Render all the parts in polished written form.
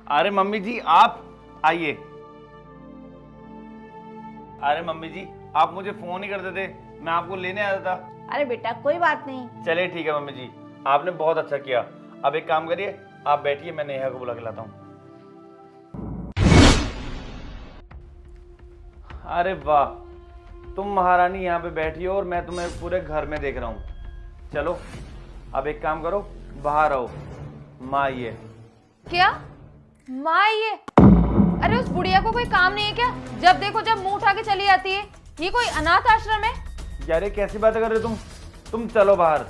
अरे मम्मी जी आप आइए। अरे मम्मी जी आप मुझे फोन ही करते थे, मैं आपको लेने आया था। अरे बेटा कोई बात नहीं। चलिए ठीक है मम्मी जी, आपने बहुत अच्छा किया। अब एक काम करिए, आप बैठिए, मैं नेहा को बुला के लाता हूँ। अरे वाह, तुम महारानी यहाँ पे बैठी हो और मैं तुम्हें पूरे घर में देख रहा हूँ। चलो अब एक काम करो, बाहर आओ। माँ ये क्या? माँ ये? अरे उस बुढ़िया को कोई काम नहीं है क्या? जब देखो जब मुंह उठा के चली आती है। ये कोई अनाथ आश्रम है? यार ये कैसी बातें कर रहे हो तुम चलो बाहर।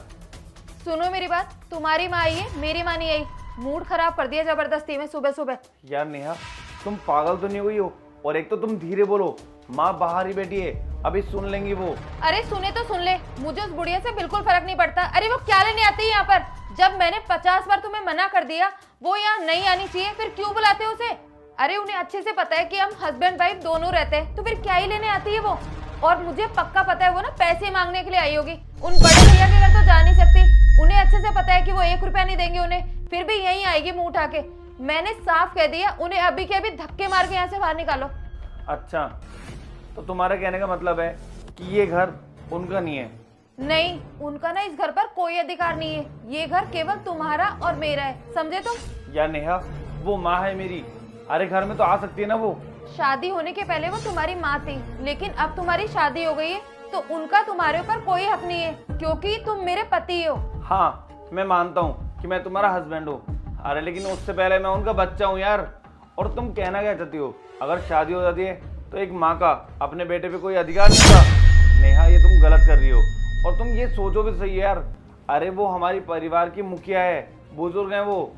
सुनो मेरी बात, तुम्हारी माँ आई है, मेरी माँ नहीं आई। मूड खराब कर दिया जबरदस्ती में सुबह सुबह। यार नेहा तुम पागल तो नहीं हुई हो? और एक तो तुम धीरे बोलो, माँ बाहर ही बैठी है, अभी सुन लेंगी वो। अरे सुने तो सुन ले, मुझे उस बुढ़िया से बिल्कुल फर्क नहीं पड़ता। अरे वो क्या लेने आती है यहाँ पर? जब मैंने 50 बार तुम्हें मना कर दिया वो यहाँ नहीं आनी चाहिए, फिर क्यों बुलाते हो उसे? अरे उन्हें अच्छे से पता है कि हम हस्बैंड वाइफ दोनों रहते हैं, तो फिर क्या ही लेने आती है वो? और मुझे पक्का पता है वो ना पैसे मांगने के लिए आई होगी। उन बड़े भैया के घर तो जा नहीं सकती, उन्हें अच्छे से पता है कि वो 1 रुपया नहीं देंगे उन्हें, फिर भी यहीं आएगी मुंह उठा के। मैंने साफ कह दिया उन्हें अभी के अभी धक्के मार के यहाँ से बाहर निकालो। अच्छा तो तुम्हारा कहने का मतलब है कि ये घर उनका नहीं है? नहीं, उनका ना इस घर पर कोई अधिकार नहीं है। ये घर केवल तुम्हारा और मेरा है, समझे तुम? यार नेहा वो माँ है मेरी, अरे घर में तो आ सकती है ना वो। शादी होने के पहले वो तुम्हारी माँ थी, लेकिन अब तुम्हारी शादी हो गई है तो उनका तुम्हारे ऊपर कोई हक नहीं है, क्योंकि तुम मेरे पति हो। हाँ मैं मानता हूँ कि मैं तुम्हारा हस्बैंड हूँ, अरे लेकिन उससे पहले मैं उनका बच्चा हूँ यार। और तुम कहना क्या चाहती हो? अगर शादी हो जाती है तो एक माँ का अपने बेटे पे कोई अधिकार नहीं होता? नेहा ये तुम गलत कर रही हो, और तुम ये सोचो भी सही है यार। अरे वो हमारी परिवार की मुखिया है, बुजुर्ग है वो,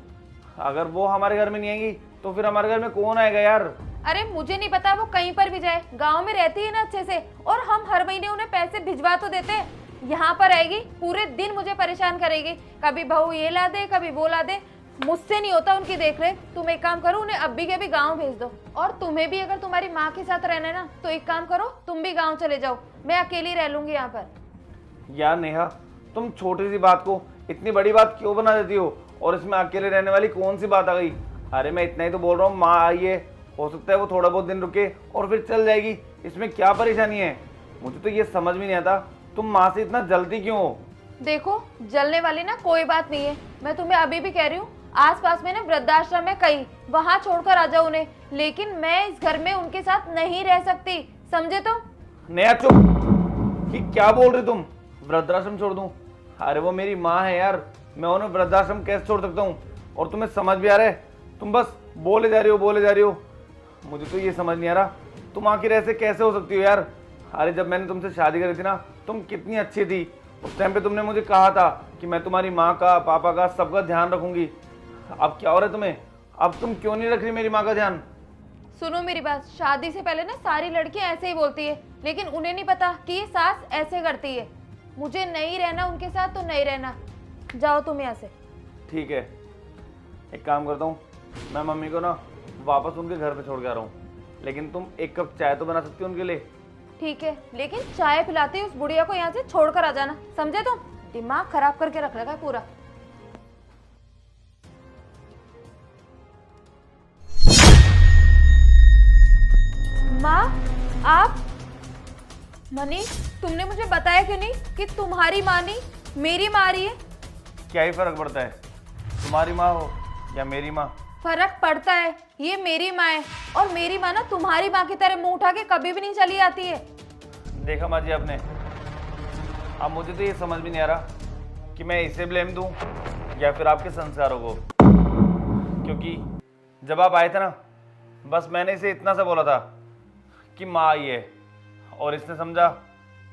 अगर वो हमारे घर में नहीं आएंगी तो फिर हमारे घर में कौन आएगा यार? अरे मुझे नहीं पता वो कहीं पर भी जाए, गांव में रहती है ना अच्छे से, और हम हर महीने उन्हें पैसे भिजवा तो देते हैं। यहाँ पर आएगी पूरे दिन मुझे परेशान करेगी, कभी बहू ये ला दे कभी वो ला दे। मुझसे नहीं होता उनकी देख रेख। तुम एक काम करो, उन्हें अभी के अभी गाँव भेज दो। और तुम्हें भी अगर तुम्हारी माँ के साथ रहना है ना तो एक काम करो, तुम भी गाँव चले जाओ, मैं अकेली रह लूंगी यहाँ पर। यार नेहा तुम छोटी सी बात को इतनी बड़ी बात क्यों बना देती हो? और इसमें अकेले रहने वाली कौन सी बात आ गई? अरे मैं इतना ही तो बोल रहा हूँ, माँ आई है, हो सकता है वो थोड़ा बहुत दिन रुके और फिर चल जाएगी, इसमें क्या परेशानी है? मुझे तो ये समझ में नहीं आता तुम माँ से इतना जल्दी क्यों हो? देखो जलने वाली ना कोई बात नहीं है, मैं तुम्हें अभी भी कह रही हूँ, आसपास में ना वृद्धाश्रम है कहीं, वहां छोड़कर आ जाओ उन्हें, लेकिन मैं इस घर में उनके साथ नहीं रह सकती, समझे तुम? नेहा चुप, ये क्या बोल रही तुम? वृद्धाश्रम छोड़ दूं? अरे वो मेरी माँ है यार, मैं उन्हें वृद्धाश्रम कैसे छोड़ सकता हूँ? और तुम्हें समझ भी आ रहा है? तुम बस बोले जा रही हो। मुझे तो ये समझ नहीं आ रहा तुम आखिर ऐसे कैसे हो सकती हो यार। अरे जब मैंने तुमसे शादी करी थी ना, तुम कितनी अच्छी थी। उस टाइम पे तुमने मुझे कहा था कि मैं तुम्हारी माँ का, पापा का, सबका ध्यान रखूंगी। अब क्या हो रहा है तुम्हें? अब तुम क्यों नहीं रख रही मेरी माँ का ध्यान? सुनो मेरी बात, शादी से पहले ना सारी लड़कियां ऐसे ही बोलती है, लेकिन उन्हें नहीं पता कि ये सास ऐसे करती है। मुझे नहीं रहना उनके साथ तो नहीं रहना, जाओ तुम यहाँ से। ठीक है, एक काम करता हूँ, मैं मम्मी को ना वापस उनके घर पे छोड़ के आ रहा हूँ, लेकिन तुम एक कप चाय तो बना सकती हो उनके लिए? ठीक है, लेकिन चाय पिलाते ही उस बुढ़िया को यहाँ से छोड़कर आ जाना, समझे तुम? दिमाग खराब करके रख रखा है पूरा। माँ, आप? मनीष, तुमने मुझे बताया क्यों नहीं कि तुम्हारी माँ नहीं मेरी माँ आ रही है? क्या ही फर्क पड़ता है, तुम्हारी माँ हो या मेरी माँ? फर्क पड़ता है, ये मेरी माँ है, और मेरी माँ ना तुम्हारी माँ की तरह मुंह उठा के कभी भी नहीं चली आती है। देखा माँ जी आपने, अब मुझे तो ये समझ में नहीं आ रहा कि मैं इसे ब्लेम दूं या फिर आपके संस्कारों को। क्योंकि जब आप आए थे ना, बस मैंने इसे इतना सा बोला था कि माँ आई है, और इसने समझा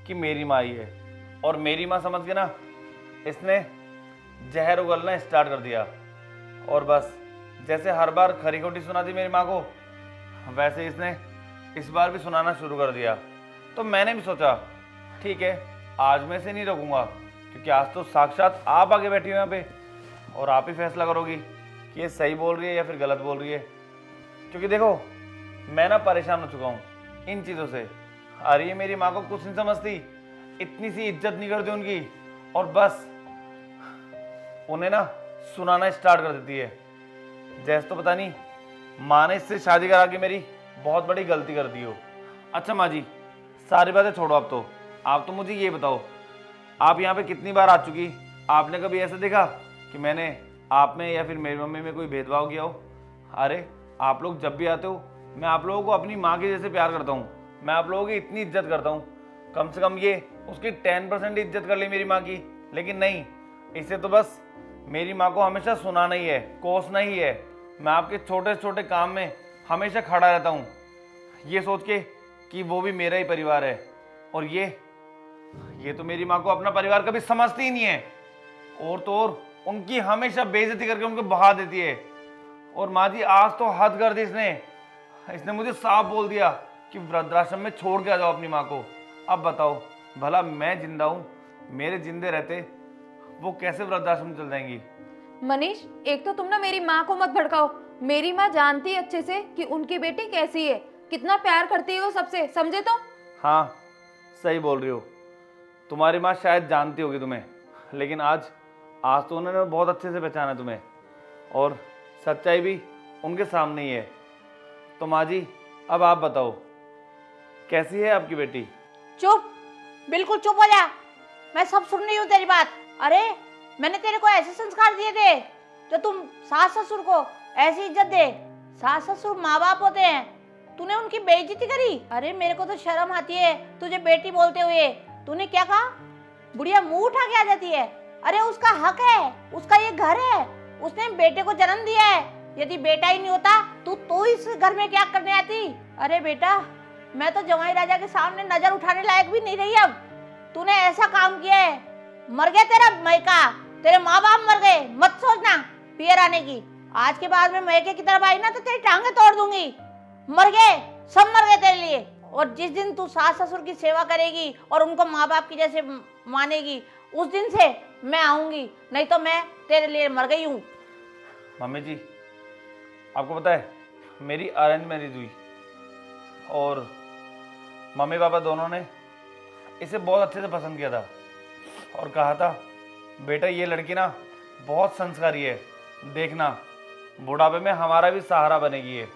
कि मेरी माँ आई है, और मेरी माँ समझ के ना इसने जहर उगलना स्टार्ट कर दिया। और बस जैसे हर बार खरी खोटी सुनाती मेरी माँ को, वैसे इसने इस बार भी सुनाना शुरू कर दिया। तो मैंने भी सोचा ठीक है, आज मैं इसे नहीं रोकूंगा, क्योंकि आज तो साक्षात आप आगे बैठी हो यहाँ पे, और आप ही फैसला करोगी कि ये सही बोल रही है या फिर गलत बोल रही है। क्योंकि देखो मैं ना परेशान हो चुका हूँ इन चीज़ों से। अरे ये मेरी माँ को कुछ नहीं समझती, इतनी सी इज्जत नहीं करती उनकी, और बस उन्हें ना सुनाना स्टार्ट कर देती है। जैसे तो पता नहीं माँ ने इससे शादी करा के मेरी बहुत बड़ी गलती कर दी हो। अच्छा माँ जी, सारी बातें छोड़ो अब तो। आप तो मुझे ये बताओ, आप यहाँ पे कितनी बार आ चुकी? आपने कभी ऐसा देखा कि मैंने आप में या फिर मेरी मम्मी में कोई भेदभाव किया हो? अरे आप लोग जब भी आते हो, मैं आप लोगों को अपनी माँ के जैसे प्यार करता हूँ। मैं आप लोगों की इतनी इज्जत करता हूँ, कम से कम ये उसकी 10% इज्जत कर ली मेरी माँ की। लेकिन नहीं, इसे तो बस मेरी माँ को हमेशा सुनाना ही है, कोसना ही है। मैं आपके छोटे छोटे काम में हमेशा खड़ा रहता हूँ, ये सोच के कि वो भी मेरा ही परिवार है। और ये तो मेरी माँ को अपना परिवार कभी समझती ही नहीं है। और तो और उनकी हमेशा बेइज्जती करके उनको बहा देती है। और माँ जी, आज तो हद कर दी इसने मुझे साफ बोल दिया कि वृद्धाश्रम में छोड़ के आ जाओ अपनी माँ को। अब बताओ, भला मैं जिंदा हूँ, मेरे जिंदे रहते वो कैसे वृद्धाश्रम चल जाएंगी? मनीष, एक तो तुम ना मेरी माँ को मत भड़काओ। मेरी माँ जानती है अच्छे से कि उनकी बेटी कैसी है, कितना प्यार करती है वो सबसे, समझे तो? हाँ, सही बोल रही हो। तुम्हारी माँ शायद जानती होगी तुम्हें, लेकिन आज तो उन्होंने बहुत अच्छे से पहचाना तुम्हें, और सच्चाई भी उनके सामने ही है। तो माँ जी, अब आप बताओ, कैसी है आपकी बेटी? चुप, बिल्कुल चुप हो जा। मैं सब सुन रही हूँ तेरी बात। अरे मैंने तेरे को ऐसे संस्कार दिए थे जो तुम सास ससुर को ऐसी इज्जत दे। सास ससुर माँ बाप होते हैं, तूने उनकी बेइज्जती करी। अरे मेरे को तो शर्म आती है तुझे बेटी बोलते हुए। तूने क्या कहा? बुढ़िया मुंह उठा के आ जाती है। अरे उसका हक है, उसका ये घर है, उसने बेटे को जन्म दिया है। यदि बेटा ही नहीं होता तो इस घर में क्या करने आती? अरे बेटा, मैं तो जवाई राजा के सामने नजर उठाने लायक भी नहीं रही। अब तूने ऐसा काम किया है, मर गया तेरा मैका, तेरे माँ बाप मर गए। मत सोचना पियर आने की। आज के बाद में मैके की तरफ आई ना तो तेरी टांगे तोड़ दूंगी। मर गए, सब मर गए तेरे लिए। और जिस दिन तू सास ससुर की सेवा करेगी और उनको माँ बाप की जैसे मानेगी, उस दिन से मैं आऊंगी, नहीं तो मैं तेरे लिए मर गई हूँ। मम्मी जी, आपको पता है, मेरी अरेंज मैरिज हुई और मम्मी पापा दोनों ने इसे बहुत अच्छे से पसंद किया था और कहा था, बेटा ये लड़की ना बहुत संस्कारी है, देखना बुढ़ापे में हमारा भी सहारा बनेगी ये।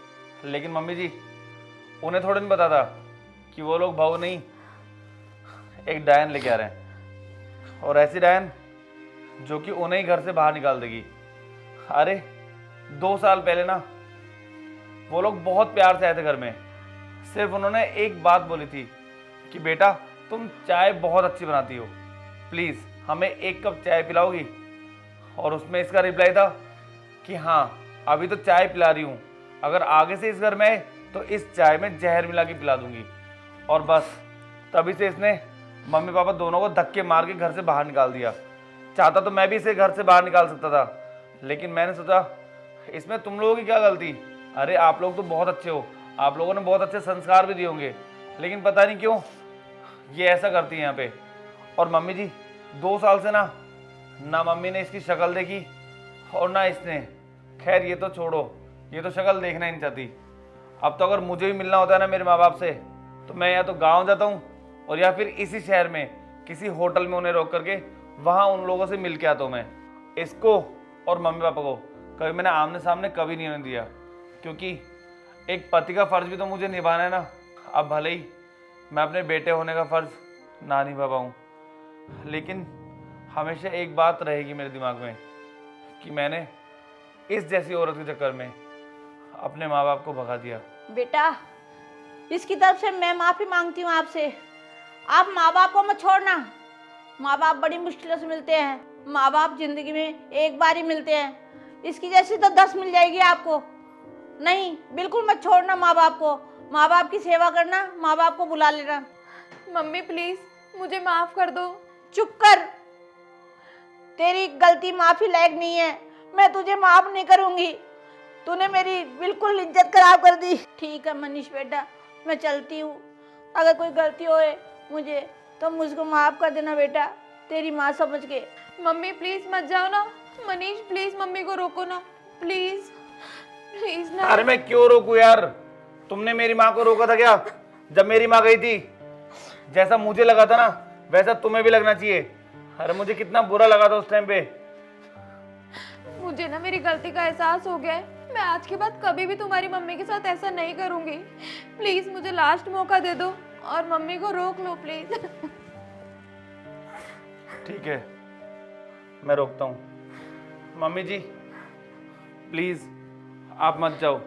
लेकिन मम्मी जी, उन्हें थोड़ा नहीं पता था कि वो लोग बहू नहीं, एक डायन लेके आ रहे हैं, और ऐसी डायन जो कि उन्हें ही घर से बाहर निकाल देगी। अरे 2 साल पहले ना वो लोग बहुत प्यार से आए थे घर में। सिर्फ उन्होंने एक बात बोली थी कि बेटा तुम चाय बहुत अच्छी बनाती हो, प्लीज़ हमें 1 कप चाय पिलाओगी? और उसमें इसका रिप्लाई था कि हाँ, अभी तो चाय पिला रही हूँ, अगर आगे से इस घर में आए तो इस चाय में जहर मिला के पिला दूंगी। और बस तभी से इसने मम्मी पापा दोनों को धक्के मार के घर से बाहर निकाल दिया। चाहता तो मैं भी इसे घर से बाहर निकाल सकता था, लेकिन मैंने सोचा इसमें तुम लोगों की क्या गलती? अरे आप लोग तो बहुत अच्छे हो, आप लोगों ने बहुत अच्छे संस्कार भी दिए होंगे, लेकिन पता नहीं क्यों ये ऐसा करती है यहाँ पे। और मम्मी जी, 2 साल से ना मम्मी ने इसकी शक्ल देखी और ना इसने। खैर ये तो छोड़ो, ये तो शक्ल देखना ही नहीं चाहती। अब तो अगर मुझे भी मिलना होता है ना मेरे माँ बाप से, तो मैं या तो गाँव जाता हूँ और या फिर इसी शहर में किसी होटल में उन्हें रोक करके वहाँ उन लोगों से मिल के आता हूँ। मैं इसको और मम्मी पापा को कभी मैंने आमने सामने कभी नहीं होने दिया, क्योंकि एक पति का फर्ज भी तो मुझे निभाना है ना। अब भले ही मैं अपने बेटे होने का फर्ज ना निभा पाऊँ, लेकिन हमेशा एक बात रहेगी मेरे दिमाग में कि मैंने इस जैसी औरत के चक्कर में अपने माँ बाप को भगा दिया। बेटा, इसकी तरफ से मैं माफी मांगती हूँ आपसे। आप माँ बाप को मत छोड़ना। माँ बाप बड़ी मुश्किलों से मिलते हैं, माँ बाप जिंदगी में एक बार ही मिलते हैं। इसकी जैसी तो 10 मिल जाएगी आपको। नहीं, बिल्कुल मत छोड़ना माँ बाप को। माँ बाप की सेवा करना, माँ बाप को बुला लेना। मम्मी प्लीज मुझे माफ कर दो। चुप कर, तेरी गलती माफी लायक नहीं है। मैं तुझे माफ नहीं करूंगी। तूने मेरी बिल्कुल इज्जत खराब कर दी। ठीक है मनीष बेटा, मैं चलती हूँ। अगर कोई गलती होए मुझे तो मुझको माफ कर देना बेटा, तेरी माँ समझ के। मम्मी प्लीज मत जाओ ना। मनीष प्लीज मम्मी को रोको ना, प्लीज प्लीज ना। अरे मैं क्यों रोकूं यार? तुमने मेरी माँ को रोका था क्या जब मेरी माँ गई थी? जैसा मुझे लगा था ना वैसा तुम्हें भी लगना चाहिए। अरे मुझे कितना बुरा लगा था उस टाइम पे। मुझे ना मेरी गलती का एहसास हो गया है, मैं आज के बाद कभी भी तुम्हारी मम्मी के साथ ऐसा नहीं करूंगी। प्लीज मुझे लास्ट मौका दे दो और मम्मी को रोक लो प्लीज। ठीक है, मैं रोकता हूँ। मम्मी जी प्लीज़ आप मत जाओ।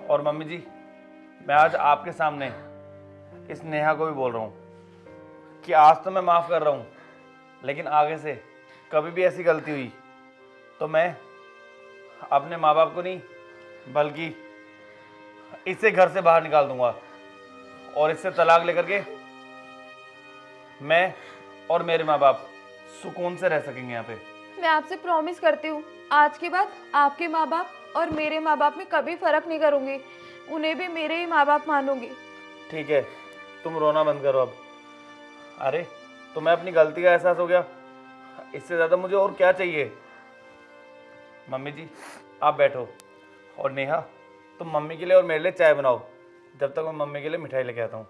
और मम्मी जी, मैं आज आपके सामने इस नेहा को भी बोल रहा हूँ कि आज तो मैं माफ़ कर रहा हूँ, लेकिन आगे से कभी भी ऐसी गलती हुई तो मैं अपने माँ बाप को नहीं बल्कि इससे घर से बाहर निकाल दूंगा और इससे तलाक लेकर के मैं और मेरे माँ बाप सुकून से रह सकेंगे यहाँ पे। मैं आपसे प्रॉमिस करती हूँ, आज के बाद आपके माँ बाप और मेरे माँ बाप में कभी फर्क नहीं करूँगी, उन्हें भी मेरे ही माँ बाप मानूंगी। ठीक है, तुम रोना बंद करो अब। अरे तुम्हें अपनी गलती का एहसास हो गया, इससे ज़्यादा मुझे और क्या चाहिए। मम्मी जी आप बैठो और नेहा तुम मम्मी के लिए और मेरे लिए चाय बनाओ, जब तक मैं मम्मी के लिए मिठाई लेके आता हूँ।